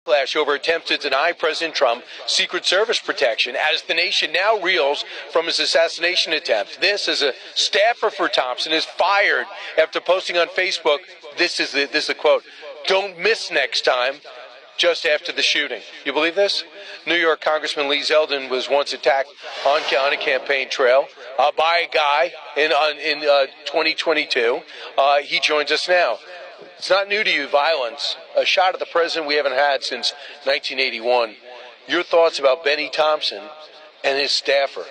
Backlash over attempts to deny President Trump Secret Service protection as the nation now reels from his assassination attempt. This is a staffer for Thompson is fired after posting on Facebook. This is the quote: "Don't miss next time." Just after the shooting. You believe this? New York Congressman Lee Zeldin was once attacked on a campaign trail by a guy in 2022. He joins us now. It's not new to you, violence. A shot at the president we haven't had since 1981. Your thoughts about Benny Thompson and his staffer?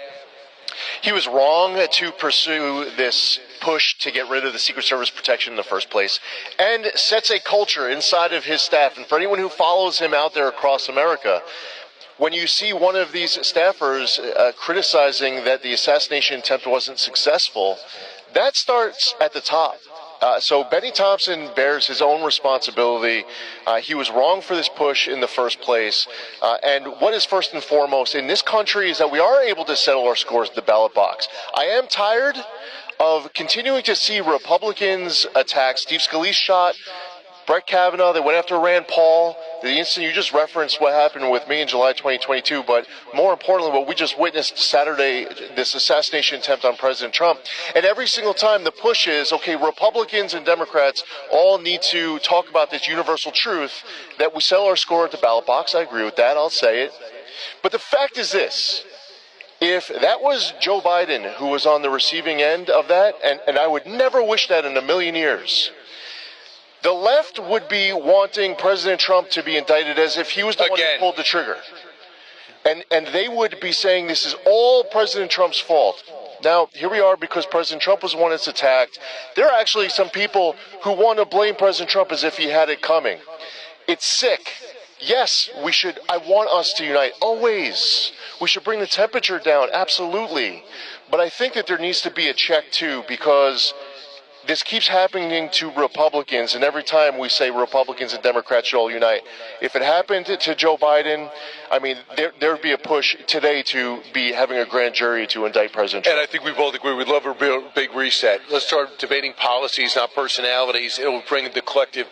He was wrong to pursue this push to get rid of the Secret Service protection in the first place, and sets a culture inside of his staff. And for anyone who follows him out there across America, when you see one of these staffers criticizing that the assassination attempt wasn't successful, that starts at the top. So Benny Thompson bears his own responsibility. He was wrong for this push in the first place. And what is first and foremost in this country is that we are able to settle our scores at the ballot box. I am tired of continuing to see Republicans attack Steve Scalise shot, Brett Kavanaugh. They went after Rand Paul. The instant you just referenced what happened with me in July 2022, but more importantly, what we just witnessed Saturday, this assassination attempt on President Trump. And every single time the push is, okay, Republicans and Democrats all need to talk about this universal truth that we settle our score at the ballot box. I agree with that. I'll say it. But the fact is this. If that was Joe Biden who was on the receiving end of that, and I would never wish that in a million years, the left would be wanting President Trump to be indicted as if he was the one who pulled the trigger. And they would be saying this is all President Trump's fault. Now, here we are because President Trump was the one that's attacked. There are actually some people who want to blame President Trump as if he had it coming. It's sick. Yes, we should. I want us to unite. Always. We should bring the temperature down. Absolutely. But I think that there needs to be a check, too, because this keeps happening to Republicans, and every time we say Republicans and Democrats should all unite. If it happened to Joe Biden, I mean, there would be a push today to be having a grand jury to indict President Trump. And I think we both agree we'd love a big reset. Let's start debating policies, not personalities. It will bring the collective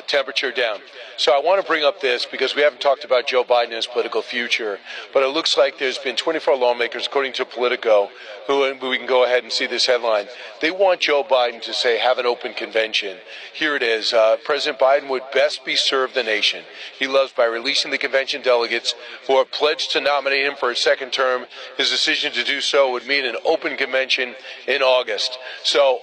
temperature down. So I want to bring up this because we haven't talked about Joe Biden and his political future, but it looks like there's been 24 lawmakers, according to Politico, who we can go ahead and see this headline. They want Joe Biden to say, have an open convention. Here it is. President Biden would best be served the nation. He loves by releasing the convention delegates who are pledged to nominate him for a second term. His decision to do so would mean an open convention in August. So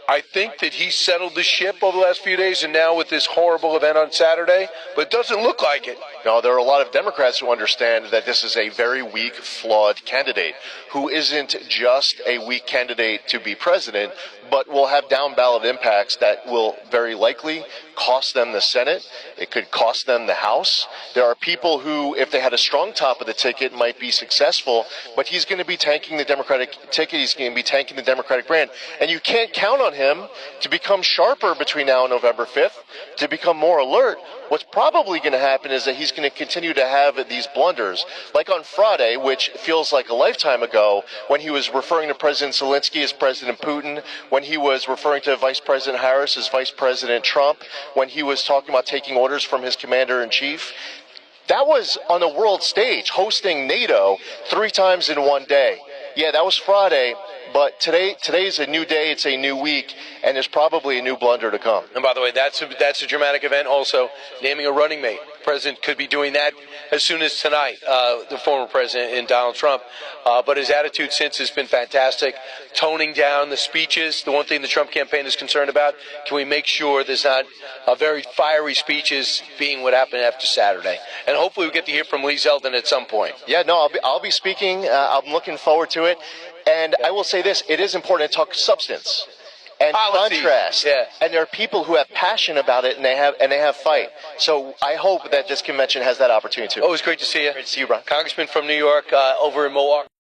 I think that he settled the ship over the last few days, and now with this horrible event on Saturday, but it doesn't look like it. No, there are a lot of Democrats who understand that this is a very weak, flawed candidate who isn't just a weak candidate to be president, but will have down-ballot impacts that will very likely cost them the Senate. It could cost them the House. There are people who, if they had a strong top of the ticket, might be successful, but he's going to be tanking the Democratic ticket. He's going to be tanking the Democratic brand. And you can't count on him to become sharper between now and November 5th, to become more alert. What's probably going to happen is that he's going to continue to have these blunders, like on Friday, which feels like a lifetime ago, when he was referring to President Zelensky as President Putin, when he was referring to Vice President Harris as Vice President Trump, when he was talking about taking orders from his commander-in-chief. That was on the world stage, hosting NATO 3 times in one day. Yeah, that was Friday, but today's a new day, it's a new week, and there's probably a new blunder to come. And by the way, that's a dramatic event also, naming a running mate. The president could be doing that as soon as tonight, the former president and Donald Trump. But his attitude since has been fantastic, toning down the speeches. The one thing the Trump campaign is concerned about, can we make sure there's not very fiery speeches being what happened after Saturday? And hopefully we get to hear from Lee Zeldin at some point. Yeah, no, I'll be speaking. I'm looking forward to it. And I will say this, it is important to talk substance and contrast. Yeah. And there are people who have passion about it, and they have fight. So I hope that this convention has that opportunity too. Always great to see you. Great to see you, Brian. Congressman from New York, over in Milwaukee.